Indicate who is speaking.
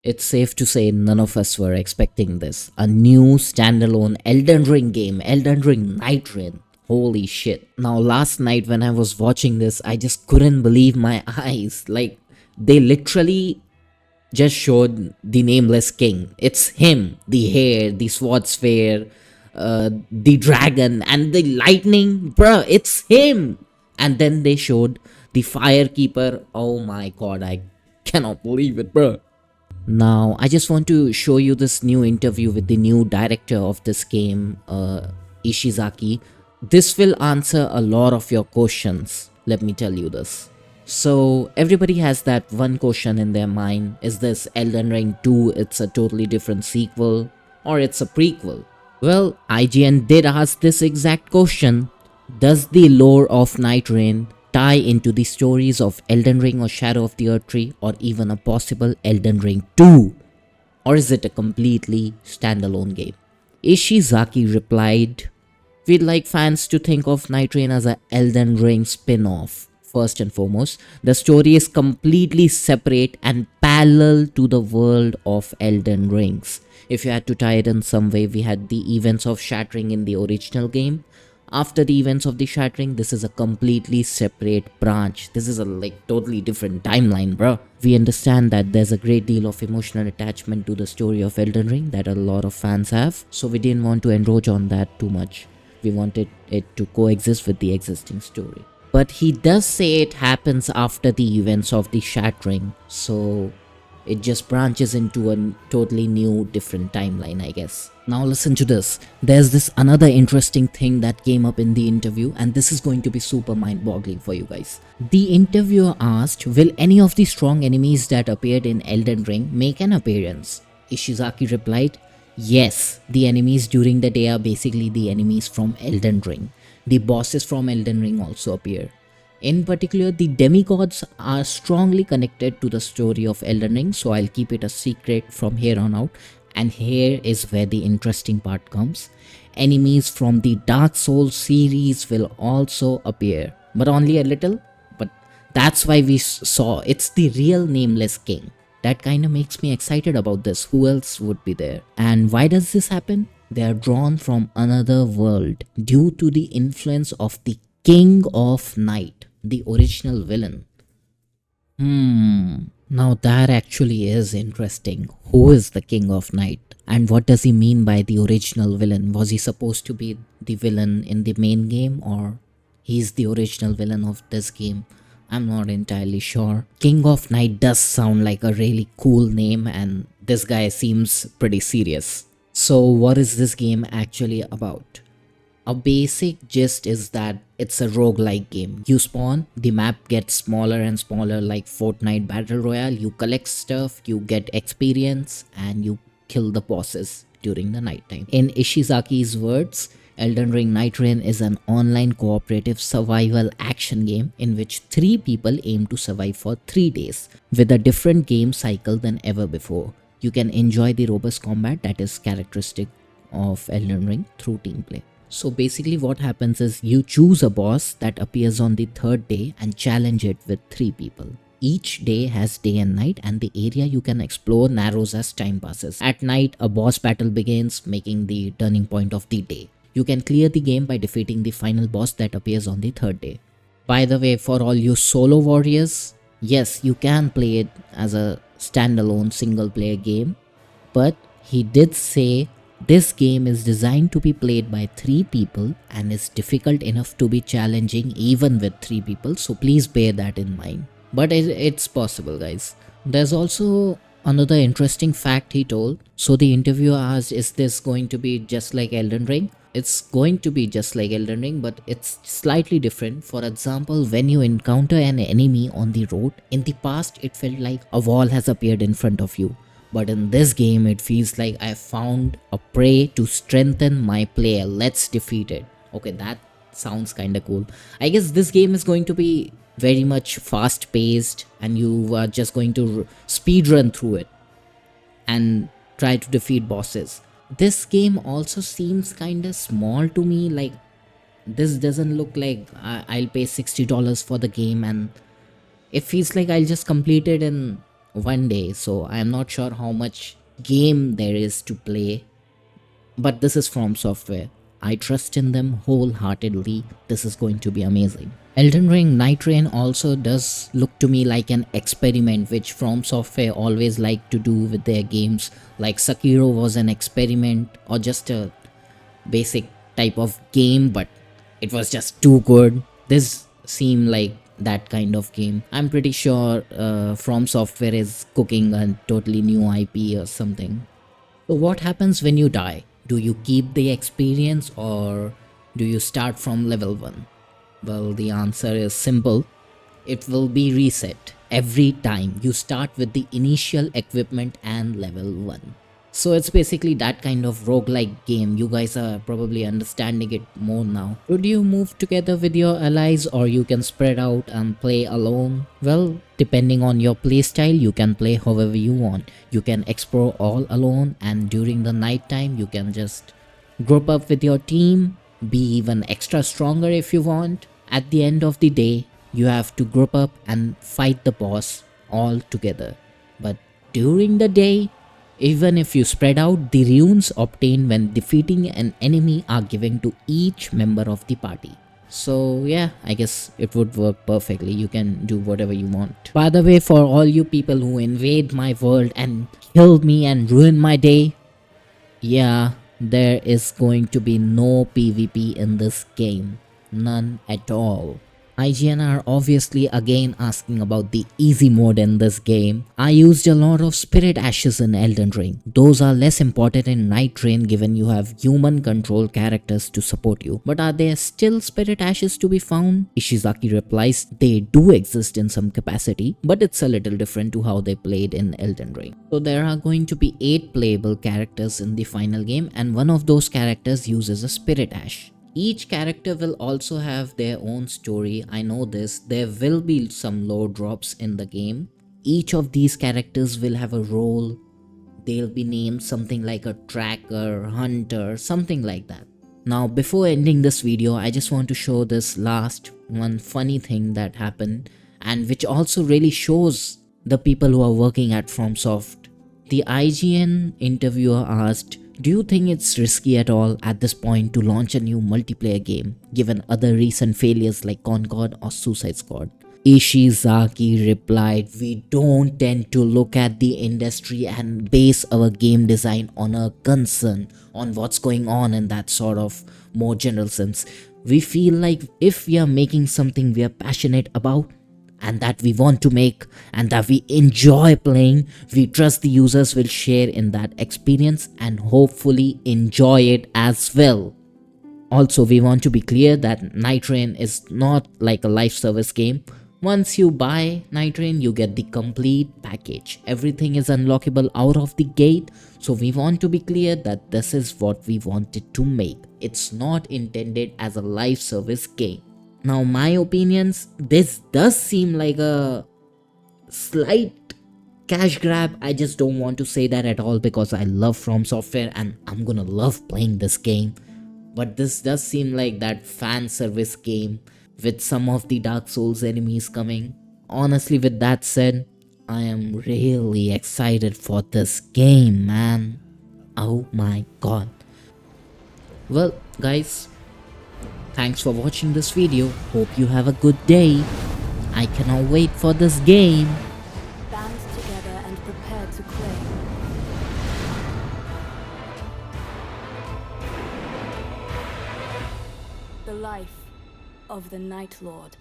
Speaker 1: It's safe to say none of us were expecting this. A new standalone Elden Ring game, Elden Ring Nightreign. Holy shit. Now last night when I was watching this, I just couldn't believe my eyes. Like, they literally just showed the nameless king. It's him, the hair, the sword sphere, the dragon, and the lightning. Bruh, it's him. And then they showed the firekeeper. Oh my god, I cannot believe it, bruh. Now, I just want to show you this new interview with the new director of this game, Ishizaki. This will answer a lot of your questions, let me tell you this. So, everybody has that one question in their mind. Is this Elden Ring 2, it's a totally different sequel, or it's a prequel? Well, IGN did ask this exact question. Does the lore of Nightreign tie into the stories of Elden Ring or Shadow of the Earth Tree, or even a possible Elden Ring 2? Or is it a completely standalone game? Ishizaki replied, "We'd like fans to think of Nightreign as a Elden Ring spin-off. First and foremost, the story is completely separate and parallel to the world of Elden Rings. If you had to tie it in some way, we had the events of Shattering in the original game. After the events of the Shattering, this is a completely separate branch. This is a totally different timeline, bro. We understand that there's a great deal of emotional attachment to the story of Elden Ring that a lot of fans have, so we didn't want to encroach on that too much. We wanted it to coexist with the existing story." But he does say it happens after the events of the Shattering, so it just branches into a totally new, different timeline, I guess. Now listen to this. There's this another interesting thing that came up in the interview, and this is going to be super mind-boggling for you guys. The interviewer asked, will any of the strong enemies that appeared in Elden Ring make an appearance? Ishizaki replied, yes, the enemies during the day are basically the enemies from Elden Ring. The bosses from Elden Ring also appear. In particular, the demigods are strongly connected to the story of Elden Ring, so I'll keep it a secret from here on out. And here is where the interesting part comes. Enemies from the Dark Souls series will also appear, but only a little. But that's why we saw it's the real nameless king. That kind of makes me excited about this. Who else would be there? And why does this happen? They are drawn from another world due to the influence of the King of Night, the original villain. Now that actually is interesting. Who is the King of Night? And what does he mean by the original villain? Was he supposed to be the villain in the main game, or he's the original villain of this game? I'm not entirely sure. King of Night does sound like a really cool name, and this guy seems pretty serious. So what is this game actually about? A basic gist is that it's a roguelike game. You spawn, the map gets smaller and smaller like Fortnite Battle Royale. You collect stuff, you get experience, and you kill the bosses during the nighttime. In Ishizaki's words, Elden Ring Nightreign is an online cooperative survival action game in which 3 people aim to survive for 3 days with a different game cycle than ever before. You can enjoy the robust combat that is characteristic of Elden Ring through team play. So basically what happens is you choose a boss that appears on the 3rd day and challenge it with 3 people. Each day has day and night, and the area you can explore narrows as time passes. At night, a boss battle begins, making the turning point of the day. You can clear the game by defeating the final boss that appears on the 3rd day. By the way, for all you solo warriors, yes, you can play it as a standalone single player game, but he did say this game is designed to be played by 3 people and is difficult enough to be challenging even with 3 people, so please bear that in mind. But it's possible, guys. There's also another interesting fact he told. So the interviewer asked, is this going to be just like Elden Ring? It's going to be just like Elden Ring, but it's slightly different. For example, when you encounter an enemy on the road, in the past it felt like a wall has appeared in front of you. But in this game, it feels like I found a prey to strengthen my player. Let's defeat it. Okay, that sounds kinda cool. I guess this game is going to be very much fast paced, and you are just going to speed run through it and try to defeat bosses. This game also seems kinda small to me. Like, this doesn't look like I'll pay $60 for the game, and it feels like I'll just complete it in one day, so I am not sure how much game there is to play. But this is from software. I trust in them wholeheartedly. This is going to be amazing. Elden Ring Nightreign also does look to me like an experiment, which From Software always like to do with their games. Like Sekiro was an experiment or just a basic type of game, but it was just too good. This seemed like that kind of game. I'm pretty sure From Software is cooking a totally new IP or something. So what happens when you die? Do you keep the experience or do you start from level 1? Well, the answer is simple. It will be reset every time you start with the initial equipment and level 1. So it's basically that kind of roguelike game. You guys are probably understanding it more now. Should you move together with your allies or you can spread out and play alone? Well, depending on your playstyle, you can play however you want. You can explore all alone, and during the night time you can just group up with your team, be even extra stronger if you want. At the end of the day, you have to group up and fight the boss all together. But during the day, even if you spread out, the runes obtained when defeating an enemy are given to each member of the party. So yeah, I guess it would work perfectly. You can do whatever you want. By the way, for all you people who invade my world and kill me and ruin my day, yeah, there is going to be no PvP in this game. None at all. IGN are obviously again asking about the easy mode in this game. I used a lot of spirit ashes in Elden Ring. Those are less important in Nightreign given you have human control characters to support you. But are there still spirit ashes to be found? Ishizaki replies they do exist in some capacity, but it's a little different to how they played in Elden Ring. So there are going to be 8 playable characters in the final game, and one of those characters uses a spirit ash. Each character will also have their own story. I know this. There will be some lore drops in the game. Each of these characters will have a role. They'll be named something like a tracker, hunter, something like that. Now, before ending this video, I just want to show this last one funny thing that happened, and which also really shows the people who are working at FromSoft. The IGN interviewer asked, "Do you think it's risky at all at this point to launch a new multiplayer game, given other recent failures like Concord or Suicide Squad?" Ishizaki replied, "We don't tend to look at the industry and base our game design on a concern on what's going on in that sort of more general sense. We feel like if we are making something we are passionate about, and that we want to make and that we enjoy playing, we trust the users will share in that experience and hopefully enjoy it as well." Also, we want to be clear that Nightreign is not like a live service game. Once you buy Nightreign, you get the complete package. Everything is unlockable out of the gate, so we want to be clear that this is what we wanted to make. It's not intended as a live service game. Now, my opinions, this does seem like a slight cash grab. I just don't want to say that at all because I love From Software and I'm gonna love playing this game. But this does seem like that fan service game with some of the Dark Souls enemies coming. Honestly, with that said, I am really excited for this game, man. Oh my god. Well, guys, thanks for watching this video. Hope you have a good day. I cannot wait for this game.
Speaker 2: Band together and prepare to claim. The life of the Night Lord.